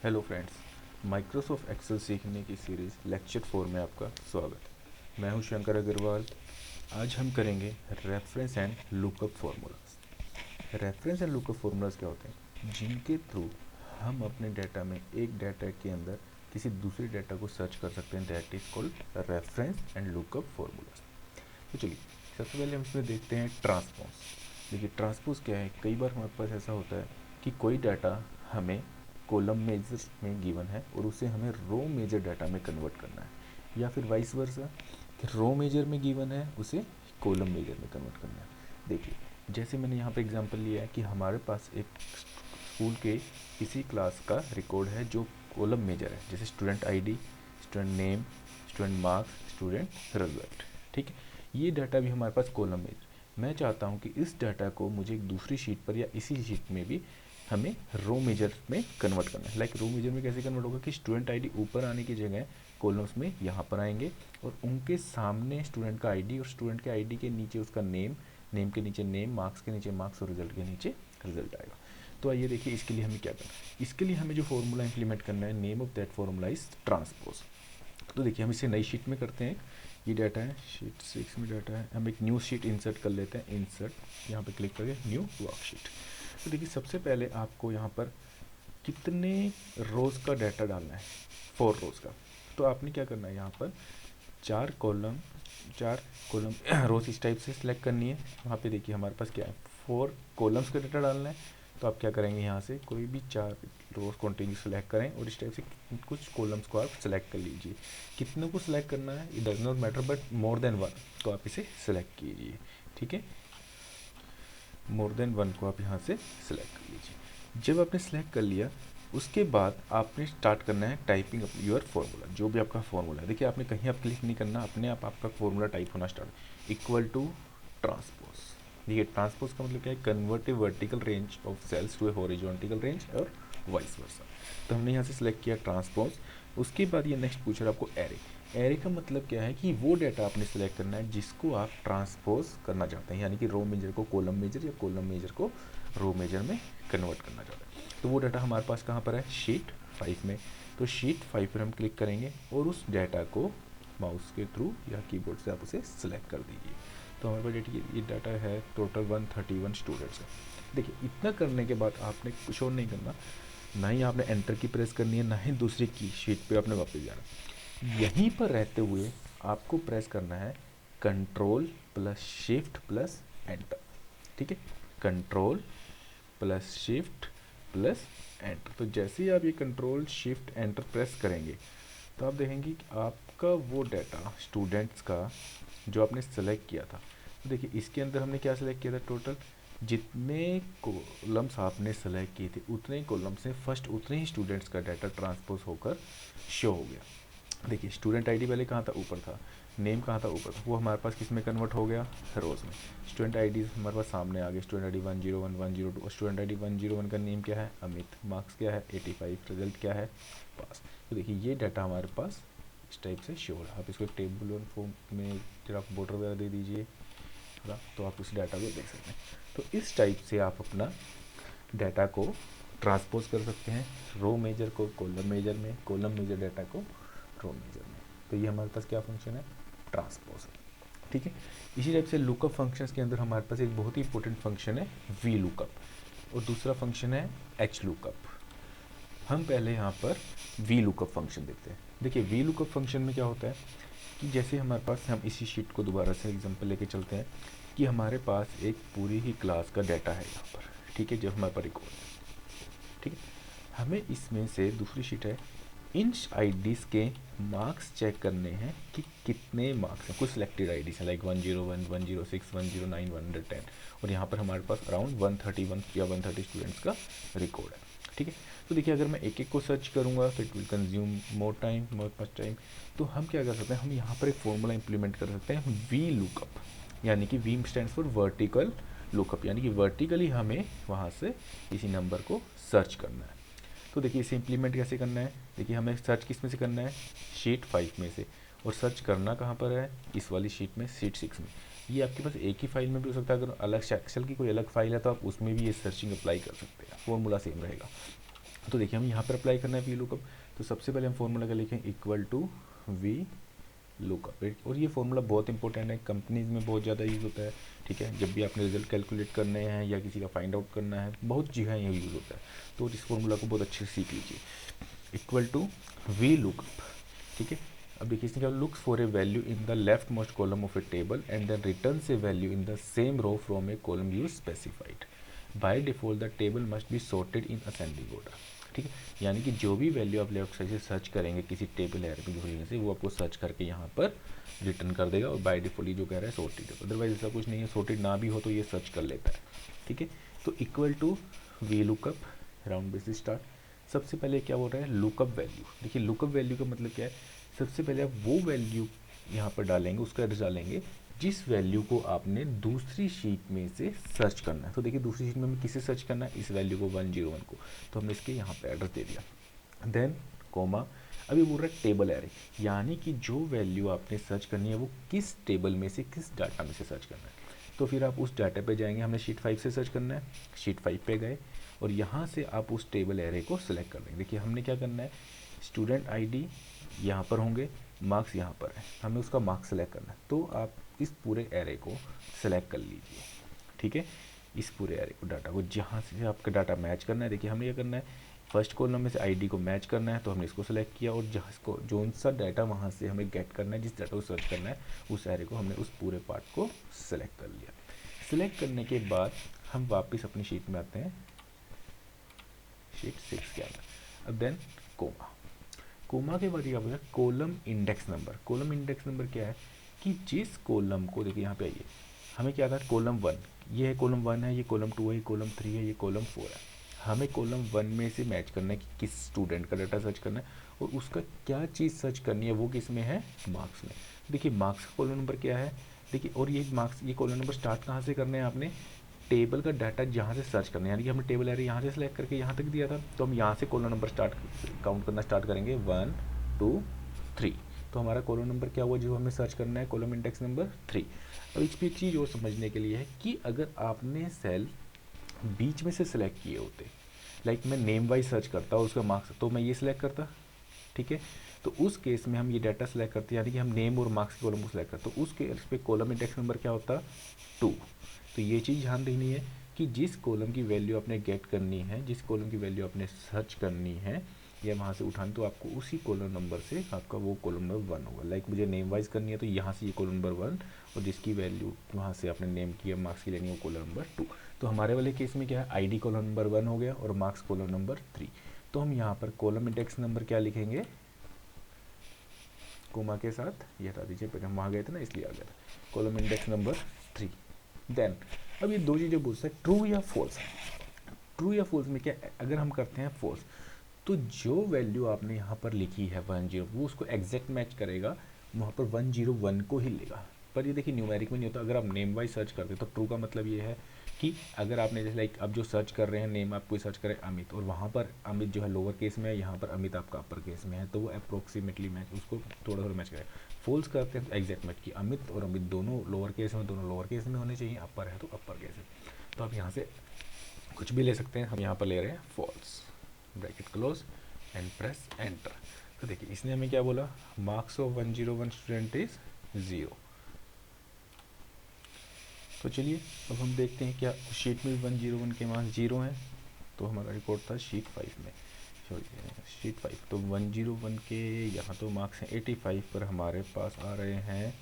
Hello friends, Microsoft Excel सीखने की series lecture 4 में आपका स्वागत है। मैं हूं शंकर अग्रवाल। आज हम करेंगे reference and lookup formulas. Reference and lookup formulas क्या होते हैं? जिनके थ्रू हम अपने डाटा में एक डाटा के अंदर किसी दूसरे डाटा को सर्च कर सकते हैं। That is called reference and lookup formulas. तो चलिए, सबसे पहले हम इसमें देखते हैं ट्रांसपोज। देखिए, ट्रांसपोज क्या है? कई बार हमारे पास ऐसा होता है कि कोई डाटा हमें कॉलम मेजर में गिवन है और उसे हमें रो मेजर डाटा में कन्वर्ट करना है, या फिर वाइस वर्सा कि रो मेजर में गिवन है उसे कॉलम मेजर में कन्वर्ट करना है। देखिए, जैसे मैंने यहाँ पे एग्जांपल लिया है कि हमारे पास एक स्कूल के किसी क्लास का रिकॉर्ड है जो कॉलम मेजर है, जैसे student ID, student name, student marks, student result. ठीक है, ये डाटा भी हमारे पास कॉलम मेजर। मैं चाहता हूँ कि इस डाटा को मुझे एक दूसरी शीट पर या इसी शीट में भी हमें रो मेजर में कन्वर्ट करना है। लाइक रो मेजर में कैसे कन्वर्ट होगा कि स्टूडेंट आईडी ऊपर आने की जगह कॉलम्स में यहाँ पर आएंगे और उनके सामने स्टूडेंट का आईडी और स्टूडेंट के आईडी के नीचे उसका नेम, नेम के नीचे नेम, मार्क्स के नीचे मार्क्स और रिजल्ट के नीचे रिजल्ट आएगा। तो आइए देखिए, इसके लिए हमें क्या करना है। इसके लिए हमें जो फॉर्मूला इंप्लीमेंट करना है, name of that formula is transpose. तो देखिए, हम इसे नई शीट में करते हैं। ये डाटा है, शीट 6 में डाटा है। हम एक न्यू शीट इंसर्ट कर लेते हैं। इंसर्ट, यहाँ पे क्लिक करके न्यू वर्कशीट। तो देखिए, सबसे पहले आपको यहाँ पर कितने रोज़ का डाटा डालना है? 4 रोज़ का। तो आपने क्या करना है, यहाँ पर चार कॉलम रोज इस टाइप से सिलेक्ट करनी है। वहाँ पे देखिए हमारे पास क्या है, 4 कॉलम्स का डाटा डालना है। तो आप क्या करेंगे, यहाँ से कोई भी 4 रोज कंटिन्यू सेलेक्ट करें और इस टाइप से कुछ कॉलम्स को आप सेलेक्ट कर लीजिए। कितने को सिलेक्ट करना है it does not matter, but more than 1 तो आप इसे सिलेक्ट कीजिए। ठीक है, मोर देन 1 को आप यहाँ से सिलेक्ट कर लीजिए। जब आपने सेलेक्ट कर लिया, उसके बाद आपने स्टार्ट करना है टाइपिंग योर फार्मूला, जो भी आपका फार्मूला है। देखिए, आपने कहीं आप क्लिक नहीं करना, अपने आप आपका फार्मूला टाइप होना स्टार्ट। Equal to transpose. देखिए, ट्रांसपोज का मतलब क्या है? Convert a vertical range of cells to a horizontal range और वाइस वर्सा। तो हमने यहाँ से सिलेक्ट किया ट्रांसपोज। उसके बाद ये नेक्स्ट पूछ रहा है आपको एरे। एरे का मतलब क्या है कि वो डाटा आपने सेलेक्ट करना है जिसको आप ट्रांसपोज करना चाहते हैं, यानी कि रो मेजर को कॉलम मेजर या कॉलम मेजर को रो मेजर में कन्वर्ट करना चाहते हैं। तो वो डाटा हमारे पास कहाँ पर है? शीट 5 में। तो शीट 5 पर हम क्लिक करेंगे और उस डाटा को माउस के थ्रू या कीबोर्ड से आप उसे सिलेक्ट कर दीजिए। तो हमारे पास ये डाटा है, टोटल 131 स्टूडेंट्स है। देखिए, इतना करने के बाद आपने कुछ और नहीं करना, ना ही आपने एंटर की प्रेस करनी है, ना ही दूसरी की शीट पे आपने वापस जाना। यहीं पर रहते हुए आपको प्रेस करना है control plus shift plus enter. ठीक है, control plus shift plus enter. तो जैसे ही आप ये कंट्रोल शिफ्ट एंटर प्रेस करेंगे तो आप देखेंगे कि आपका वो डाटा स्टूडेंट्स का जो आपने सेलेक्ट किया था, तो देखिए इसके अंदर हमने क्या सेलेक्ट किया था, टोटल जितने कॉलम्स आपने सेलेक्ट किए थे उतने ही कॉलम से फर्स्ट उतने ही स्टूडेंट्स का डाटा ट्रांसपोज होकर शो हो गया। देखिए, स्टूडेंट आईडी पहले कहाँ था? ऊपर था। नेम कहाँ था? ऊपर था। वो हमारे पास किस में कन्वर्ट हो गया? रोज़ में। स्टूडेंट आईडी हमारे पास सामने आ गए, स्टूडेंट आईडी 101, 102। स्टूडेंट आईडी 101 का नेम क्या है? अमित। मार्क्स क्या है? 85। रिजल्ट क्या है? पास। तो देखिए, ये डाटा हमारे पास इस टाइप से शो हो रहा है। आप इसको एक टेबल फॉर्म में फिर आप बॉर्डर वगैरह दे दीजिए, तो आप उस डाटा को देख सकते हैं। तो इस टाइप से आप अपना डाटा को ट्रांसपोज कर सकते हैं, रो मेजर को कॉलम मेजर में, कॉलम मेजर डाटा को रो मेजर में। तो ये हमारे पास क्या फंक्शन है? ट्रांसपोज। ठीक है, इसी टाइप से लुकअप फंक्शंस के अंदर हमारे पास एक बहुत ही इंपॉर्टेंट फंक्शन है वी लुकअप और दूसरा फंक्शन है एच लुकअप। हम पहले यहाँ पर वी लुकअप फंक्शन देखते हैं। देखिए, वी लुकअप फंक्शन में क्या होता है कि जैसे हमारे पास, हम इसी शीट को दोबारा से एग्जांपल लेके चलते हैं कि हमारे पास एक पूरी ही क्लास का डाटा है यहाँ पर। ठीक है, जो हमारे पास रिकॉर्ड है। ठीक है, हमें इसमें से दूसरी शीट है, इन आईडीज़ के मार्क्स चेक करने हैं कि कितने मार्क्स हैं। कुछ सिलेक्टेड आईडीज़ हैं लाइक 101, 106, 109, 110 और यहाँ पर हमारे पास अराउंड 131 या 130 स्टूडेंट्स का रिकॉर्ड है। ठीक है, तो देखिए, अगर मैं एक एक को सर्च करूँगा तो it will consume more time, more much time. तो हम क्या कर सकते हैं, हम यहाँ पर एक फॉर्मूला इंप्लीमेंट कर सकते हैं वी लुकअप, यानी कि V stands for vertical lookup, यानी कि वर्टिकली हमें वहाँ से किसी नंबर को सर्च करना है। तो देखिए, इसे इम्प्लीमेंट कैसे करना है। देखिए, हमें सर्च किस में से करना है? शीट 5 में से। और सर्च करना कहाँ पर है? इस वाली शीट में, शीट 6 में। ये आपके पास एक ही फाइल में भी हो सकता है, अगर अलग से एक्सेल की कोई अलग फाइल है तो आप उसमें भी ये सर्चिंग अप्लाई कर सकते हैं, फॉर्मूला सेम रहेगा। तो देखिए हम यहाँ पर अप्लाई करना है वी लुकअप। तो सबसे पहले हम फॉर्मूला का लिखें इक्वल टू वी लुकअप। और ये फॉर्मूला बहुत इंपॉर्टेंट है, कंपनीज में बहुत ज़्यादा यूज़ होता है, ठीक है। जब भी आपने रिजल्ट कैलकुलेट करने हैं या किसी का फाइंड आउट करना है, बहुत जगह ये यूज़ होता है। तो इस फॉर्मूला को बहुत अच्छे से सीख लीजिए, इक्वल टू वी लुकअप, ठीक है। अब देखिए इसने क्या, looks for a value in the leftmost column of a table and then returns a value in the same row from a column you specified. By default the table must be sorted in ascending order, ठीक है। यानी कि जो भी value आप left side से search करेंगे किसी टेबल एरे की वजह से, वो आपको सर्च करके यहाँ पर रिटर्न कर देगा। और बाय डिफॉल्ट ये जो कह रहा है सॉर्टेड है, अदरवाइज ऐसा कुछ नहीं है, सॉर्टेड ना भी हो तो ये सर्च कर लेता है, ठीक है। तो equal to V lookup round braces start. सबसे पहले क्या बोल रहा है, लुकअप वैल्यू। देखिए लुकअप वैल्यू का मतलब क्या है, सबसे पहले आप वो वैल्यू यहाँ पर डालेंगे, उसका एड्रेस डालेंगे जिस वैल्यू को आपने दूसरी शीट में से सर्च करना है। तो देखिए दूसरी शीट में हमें किसे सर्च करना है, इस वैल्यू को 101 को, तो हमने इसके यहाँ पे एड्रेस दे दिया। देन कोमा, अभी बोल रहा है टेबल एरे, यानी कि जो वैल्यू आपने सर्च करनी है वो किस टेबल में से, किस डाटा में से सर्च करना है। तो फिर आप उस डाटा पे जाएंगे, हमने शीट 5 से सर्च करना है, शीट 5 पे गए और यहाँ से आप उस टेबल एरे को सिलेक्ट कर लेंगे। देखिए हमने क्या करना है, स्टूडेंट आईडी यहाँ पर होंगे, मार्क्स यहाँ पर है, हमें उसका मार्क्स सेलेक्ट करना है। तो आप इस पूरे एरे को सेलेक्ट कर लीजिए, ठीक है। इस पूरे एरे को, डाटा को, जहाँ से आपका डाटा मैच करना है। देखिए हमने क्या करना है, फर्स्ट कॉलम में से आईडी को मैच करना है, तो हमने इसको सेलेक्ट किया और जहाँ इसको जो सा डाटा वहाँ से हमें गेट करना है, जिस डाटा को सर्च करना है, उस एरे को हमने उस पूरे पार्ट को सेलेक्ट कर लिया। सेलेक्ट करने के बाद हम वापस अपनी शीट में आते हैं, शीट 6 के अंदर। अब देन कोमा, कोमा के बाद क्या बोला, column index number. Column index number क्या है कि जिस कॉलम को, देखिए यहाँ पे आइए, हमें क्या था, कॉलम 1, ये है कॉलम 1 है, ये कॉलम 2 है, ये कॉलम 3 है, ये कॉलम 4 है। हमें कॉलम 1 में से मैच करना है कि किस स्टूडेंट का डाटा सर्च करना है और उसका क्या चीज़ सर्च करनी है, वो किस में है, मार्क्स में। देखिए मार्क्स का कॉलम नंबर क्या है, देखिए, और ये मार्क्स, ये कॉलम नंबर स्टार्ट कहाँ से करने हैं आपने, टेबल का डाटा जहाँ से सर्च करना है, यानी कि हमने टेबल एरे यहाँ से सेलेक्ट करके यहाँ तक दिया था, तो हम यहाँ से कॉलम नंबर स्टार्ट काउंट करना स्टार्ट करेंगे, 1 2 3। तो हमारा कॉलम नंबर क्या हुआ जो हमें सर्च करना है, कॉलम इंडेक्स नंबर 3। अब इस पर एक चीज़ और समझने के लिए है कि अगर आपने सेल बीच में से सेलेक्ट किए होते, लाइक मैं नेम वाइज सर्च करता हूँ उसका मार्क्स, तो मैं ये सिलेक्ट करता, ठीक है। तो उस केस में हम ये डाटा सेलेक्ट करते हैं, यानी कि हम नेम और मार्क्स के कॉलम को सिलेक्ट करते, तो उस केस पे कॉलम इंडेक्स नंबर क्या होता, 2। तो ये चीज़ ध्यान रखनी है कि जिस कॉलम की वैल्यू आपने गेट करनी है, जिस कॉलम की वैल्यू आपने सर्च करनी है या वहाँ से उठानी, तो आपको उसी कॉलम नंबर से आपका वो कॉलम नंबर 1 होगा। लाइक मुझे नेम वाइज करनी है तो यहाँ से ये कॉलम नंबर 1, और जिसकी वैल्यू वहाँ से आपने नेम की या मार्क्स की लेनी है वो कॉलम नंबर 2। तो हमारे वाले केस में क्या है, आईडी कॉलम नंबर 1 हो गया और मार्क्स कॉलम नंबर 3। तो हम यहाँ पर कॉलम इंडेक्स नंबर क्या लिखेंगे, कोमा के साथ, ये हटा दीजिए, पहले हम वहाँ गए थे ना इसलिए आ गया था, कॉलम इंडेक्स नंबर 3। देन अब ये दो चीज़ें पूछता है, ट्रू या फॉल्स। ट्रू या फॉल्स में क्या, अगर हम करते हैं फॉल्स, तो जो वैल्यू आपने यहाँ पर लिखी है 10, वो उसको एग्जैक्ट मैच करेगा, वहाँ पर 101 को ही लेगा। पर ये देखिए न्यूमेरिक में नहीं होता। अगर आप नेम वाइज सर्च करते तो ट्रू का मतलब ये है कि अगर आपने जैसे लाइक अब जो सर्च कर रहे हैं, नेम आप कोई सर्च करें अमित, और वहाँ पर अमित जो है लोअर केस में है, यहाँ पर अमित आपका अपर केस में है, तो वो अप्रोक्सीमेटली मैच, उसको थोड़ा थोड़ा मैच करेगा। फॉल्स करते हैं तो एग्जैक्ट मैच की, अमित और अमित दोनों लोअर केस में, दोनों लोअर केस में होने चाहिए, अपर है तो अपर केस है। तो आप यहाँ से कुछ भी ले सकते हैं, हम यहाँ पर ले रहे हैं false, bracket close and press enter. तो देखिए इसने हमें क्या बोला, मार्क्स ऑफ 101 स्टूडेंट इज 0। तो चलिए अब हम देखते हैं क्या शीट में 101 के मार्क्स 0 हैं। तो हमारा रिकॉर्ड था शीट 5 में, शीट 5, तो 101 के यहाँ तो मार्क्स हैं 85, पर हमारे पास आ रहे हैं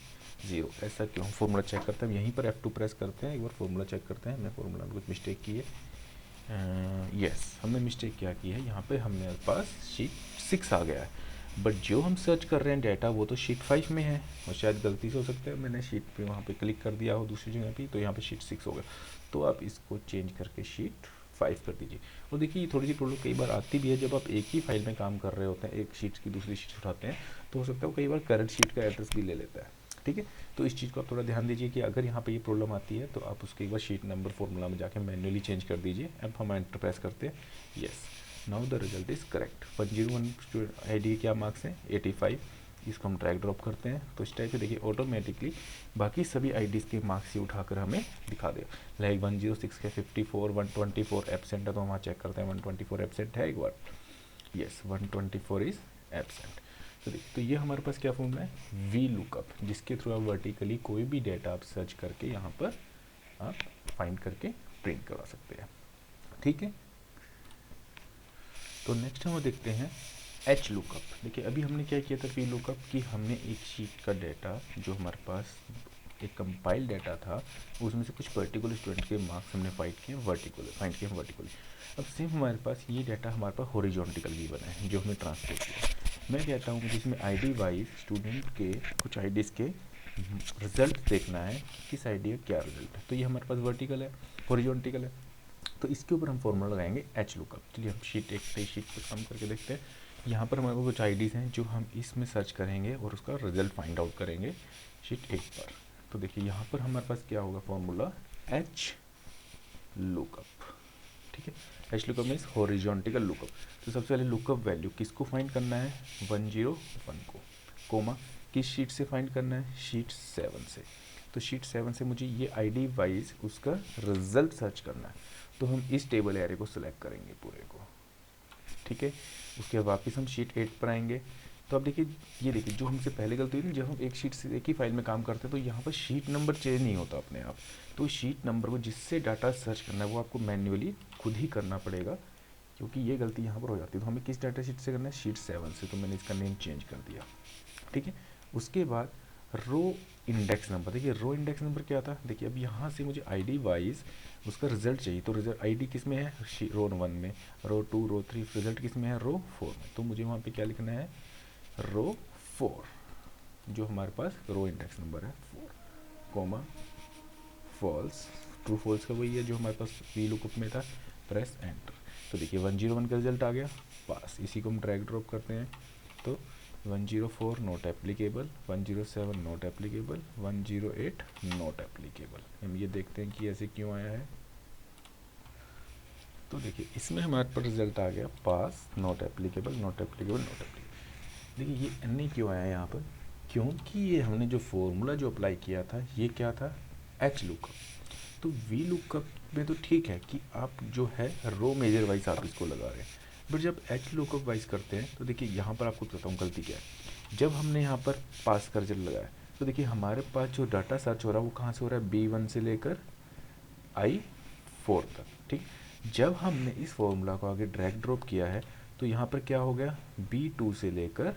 0। ऐसा क्यों, हम फॉर्मूला चेक करते हैं, यहीं पर F2 प्रेस करते हैं, एक बार फॉर्मूला चेक करते हैं। हमने फॉर्मूला में कुछ मिस्टेक की है, यस हमने मिस्टेक क्या की है, यहाँ पे हमारे पास शीट 6 आ गया है, बट जो हम सर्च कर रहे हैं डाटा वो तो शीट 5 में है, और शायद गलती से हो सकता है मैंने शीट पे वहाँ पे क्लिक कर दिया हो दूसरी जगह पे, तो यहाँ पे शीट 6 हो गया। तो आप इसको चेंज करके शीट 5 कर दीजिए। और देखिए ये थोड़ी सी प्रॉब्लम कई बार आती भी है, जब आप एक ही फाइल में काम कर रहे होते हैं, एक शीट की दूसरी शीट उठाते हैं, तो हो सकता है वो कई बार करंट शीट का एड्रेस भी ले लेता है, ठीक है। तो इस चीज़ को आप थोड़ा ध्यान दीजिए कि अगर यहाँ पे ये प्रॉब्लम आती है तो आप उसके एक बार शीट नंबर फॉर्मूला में जाके मैन्युअली चेंज कर दीजिए। अब हम एंटर प्रेस करते हैं, yes now the result is correct. 101 student ID क्या मार्क्स हैं 85, इसको हम ड्रैग ड्रॉप करते हैं, तो इस टाइप से देखिए ऑटोमेटिकली बाकी सभी आईडीज़ के मार्क्स ही उठाकर हमें दिखा दे। लाइक 106 के 54, 124 एब्सेंट है, तो हम वहाँ चेक करते हैं 124 एब्सेंट है एक बार, यस 124 इज एब्सेंट। तो ये हमारे पास क्या फॉर्मूला है, वी लुकअप, जिसके थ्रू आप वर्टिकली कोई भी डेटा आप सर्च करके यहाँ पर आप फाइंड करके प्रिंट करवा सकते हैं। ठीक है, तो नेक्स्ट हम देखते हैं एच लुकअप। देखिए अभी हमने क्या किया था वी लुकअप कि हमने एक शीट का डेटा जो हमारे पास एक कंपाइल डाटा था उसमें से कुछ पर्टिकुलर स्टूडेंट के मार्क्स हमने फाइंड किए वर्टिकली। अब सेम हमारे पास ये डाटा हमारे पास हॉरिजॉन्टल भी बना है जो हमने ट्रांसफर किया। मैं कहता हूँ कि जिसमें आईडी वाइज स्टूडेंट के कुछ आईडीज़ के रिजल्ट देखना है कि किस आईडी का क्या रिजल्ट है। तो ये हमारे पास वर्टिकल है, हॉरिजॉन्टल है, तो इसके ऊपर हम फॉर्मूला लगाएंगे एच लुकअप। चलिए हम शीट एक से शीट पर काम करके देखते हैं। यहाँ पर हमारे पास कुछ आईडीज़ हैं जो हम इसमें सर्च करेंगे और उसका रिजल्ट फाइंड आउट करेंगे शीट 1 पर। तो देखिए यहाँ पर हमारे पास क्या होगा फॉर्मूला एच लुकअप। ठीक है, H lookup means horizontal lookup. तो सबसे पहले लुकअप वैल्यू किसको फाइंड करना है, 101 को, कोमा किस शीट से फाइंड करना है, शीट 7 से। तो शीट 7 से मुझे ये आईडी वाइज उसका रिजल्ट सर्च करना है, तो हम इस टेबल एरे को सिलेक्ट करेंगे पूरे को। ठीक है, उसके बाद वापस हम शीट 8 पर आएंगे। तो अब देखिए, ये देखिए जो हमसे पहले गलती हुई ना, जब हम एक शीट से एक ही फाइल में काम करते हैं तो यहाँ पर शीट नंबर चेंज नहीं होता अपने आप। तो शीट नंबर को जिससे डाटा सर्च करना है वो आपको मैन्युअली खुद ही करना पड़ेगा, क्योंकि ये गलती यहाँ पर हो जाती है। तो हमें किस डाटा शीट से करना है, शीट 7 से। तो मैंने इसका नेम चेंज कर दिया। ठीक है, उसके बाद रो इंडेक्स नंबर। देखिए रो इंडेक्स नंबर क्या था, देखिए अब यहाँ से मुझे आईडी वाइज उसका रिजल्ट चाहिए। तो रिजल्ट आईडी किस में है, रो 1 में, रो 2, रो 3, रिजल्ट किस में है, रो 4 में। तो मुझे वहाँ पे क्या लिखना है, रो 4, जो हमारे पास रो इंडेक्स नंबर है 4, कोमा फॉल्स। ट्रू फॉल्स का वही है जो हमारे पास वी लुकअप में था। Press enter. तो देखिए 101 का रिजल्ट आ गया पास। इसी को हम ड्रैग ड्रॉप करते हैं। तो 104 not applicable, 107 not applicable, 108 not applicable. हम ये देखते हैं कि ऐसे क्यों आया है। तो देखिए इसमें हमारे पास रिजल्ट आ गया pass, not applicable, not applicable, not applicable. देखिए ये एन क्यों आया यहाँ पर, क्योंकि ये हमने जो फॉर्मूला जो अप्लाई किया था ये क्या था, एच लुकअप। तो वी लुकअप में तो ठीक है कि आप जो है रो मेजर वाइज आप इसको लगा रहे हैं, बट जब एच लुकअप वाइज करते हैं तो देखिए यहाँ पर आपको बताऊँ गलती क्या है। जब हमने यहाँ पर पास का रिजल्ट लगाया तो देखिए हमारे पास जो डाटा सर्च हो रहा है वो कहाँ से हो रहा है, B1 से लेकर I4 तक। ठीक, जब हमने इस फॉर्मूला को आगे ड्रैग ड्रॉप किया है तो यहाँ पर क्या हो गया, B2 से लेकर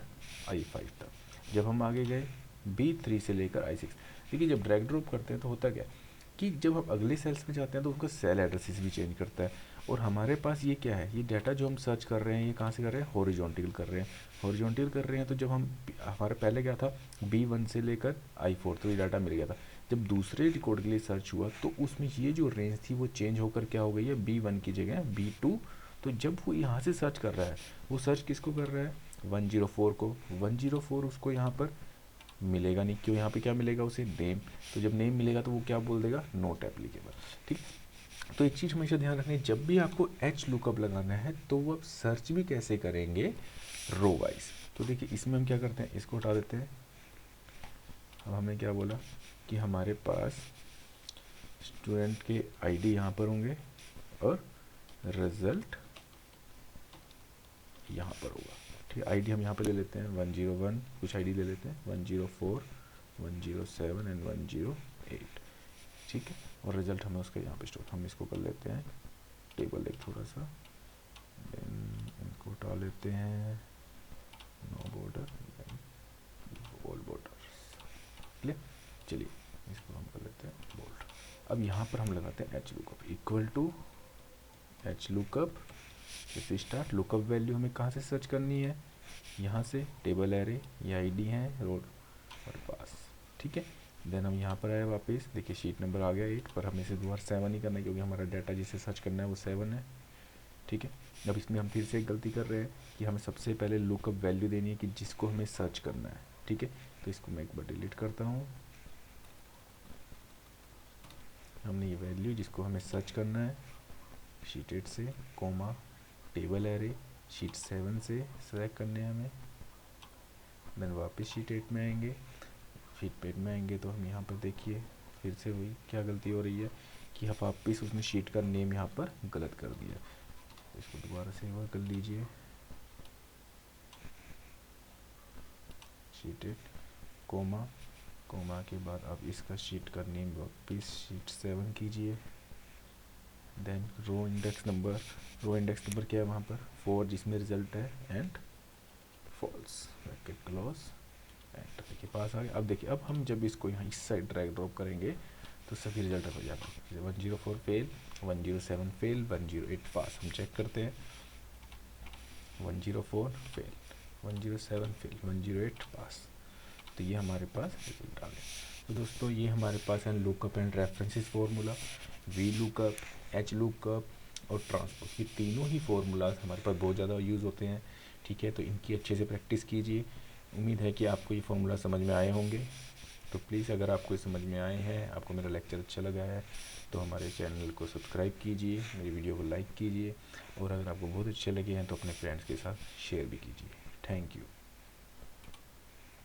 I5 तक। जब हम आगे गए B3 से लेकर I6। देखिए जब ड्रैग ड्रॉप करते हैं तो होता क्या है कि जब हम अगले सेल्स में जाते हैं तो उनका सेल एड्रेसेस भी चेंज करता है। और हमारे पास ये क्या है, ये डाटा जो हम सर्च कर रहे हैं ये कहाँ से कर रहे हैं, हॉरिजॉन्टल कर रहे हैं। हॉरिजॉन्टल कर रहे हैं तो जब हम हमारे पहले क्या था, B1 से लेकर I4, तो ये डाटा मिल गया था। जब दूसरे रिकॉर्ड के लिए सर्च हुआ तो उसमें ये जो रेंज थी वो चेंज होकर क्या हो गई है, B1 की जगह B2। तो जब वो यहाँ से सर्च कर रहा है वो सर्च किसको कर रहा है, 104 को। 104 उसको यहाँ पर मिलेगा नहीं, क्यों, यहाँ पे क्या मिलेगा उसे, नेम। तो जब नेम मिलेगा तो वो क्या बोल देगा, नोट एप्लीकेबल। ठीक, तो एक चीज़ हमेशा ध्यान रखनी है, जब भी आपको एच लुकअप लगाना है तो वो आप सर्च भी कैसे करेंगे, रो वाइज। तो देखिए इसमें हम क्या करते हैं, इसको हटा देते हैं। अब हमें क्या बोला कि हमारे पास स्टूडेंट के आईडी यहाँ पर होंगे और रिजल्ट यहाँ पर होगा। ठीक है, आईडी हम यहाँ पे ले लेते हैं 101, कुछ आईडी ले लेते हैं 104, 107 एंड 108। ठीक है, और रिजल्ट हमें उसका यहाँ पे स्टोर, हम इसको कर लेते हैं टेबल एक थोड़ा सा, देन इनको उठा लेते हैं, no border, all border. Clear, चलिए इसको हम कर लेते हैं बोल्ड। अब यहाँ पर हम लगाते हैं H lookup equal to H lookup start. Lookup value हमें कहाँ से सर्च करनी है, यहाँ से टेबल एरे, ये आईडी है, रोड और पास। ठीक है, देन हम यहाँ पर आए वापस, देखिए शीट नंबर आ गया 8 पर, हमें इसे दोबारा 7 ही करना है क्योंकि हमारा डाटा जिसे सर्च करना है वो 7 है। ठीक है, अब इसमें हम फिर से एक गलती कर रहे हैं कि हमें सबसे पहले लुकअप वैल्यू देनी है कि जिसको हमें सर्च करना है। ठीक है, तो इसको मैं एक बार डिलीट करता हूँ। हमने ये वैल्यू जिसको हमें सर्च करना है शीट 8 से, कोमा टेबल एरे शीट 7 से सेलेक्ट करने हैं हमें। देन वापस शीट 8 में आएंगे, शीट 8 में आएंगे तो हम यहाँ पर देखिए फिर से वही क्या गलती हो रही है कि हम वापस उसने शीट का नेम यहाँ पर गलत कर दिया। इसको दोबारा से एक बार कर लीजिए। शीट 8, कोमा, कोमा के बाद अब इसका शीट का नेम वापिस शीट 7 कीजिए। Then row index number, row index number क्या है वहाँ पर 4 जिसमें रिजल्ट है and false, bracket close, enter. देखिए पास आ गया। अब देखिए अब हम जब इसको यहाँ इस साइड ड्रैग ड्रॉप करेंगे तो सभी रिजल्ट हो जाएगा। 104 फेल, 107 फेल, 108 पास। हम चेक करते हैं 104 फेल, 107 फेल, 108 पास। तो ये हमारे पास रिजल्ट आ गया। तो दोस्तों ये हमारे पास है lookup and references formula, V lookup, H lookup और ट्रांसपोज। ये तीनों ही फार्मूलाज हमारे पास बहुत ज़्यादा यूज़ होते हैं। ठीक है, तो इनकी अच्छे से प्रैक्टिस कीजिए। उम्मीद है कि आपको ये फार्मूला समझ में आए होंगे। तो प्लीज़ अगर आपको ये समझ में आए हैं, आपको मेरा लेक्चर अच्छा लगा है, तो हमारे चैनल को सब्सक्राइब कीजिए, मेरी वीडियो को लाइक कीजिए और अगर आपको बहुत अच्छे लगे हैं तो अपने फ्रेंड्स के साथ शेयर भी कीजिए। Thank you.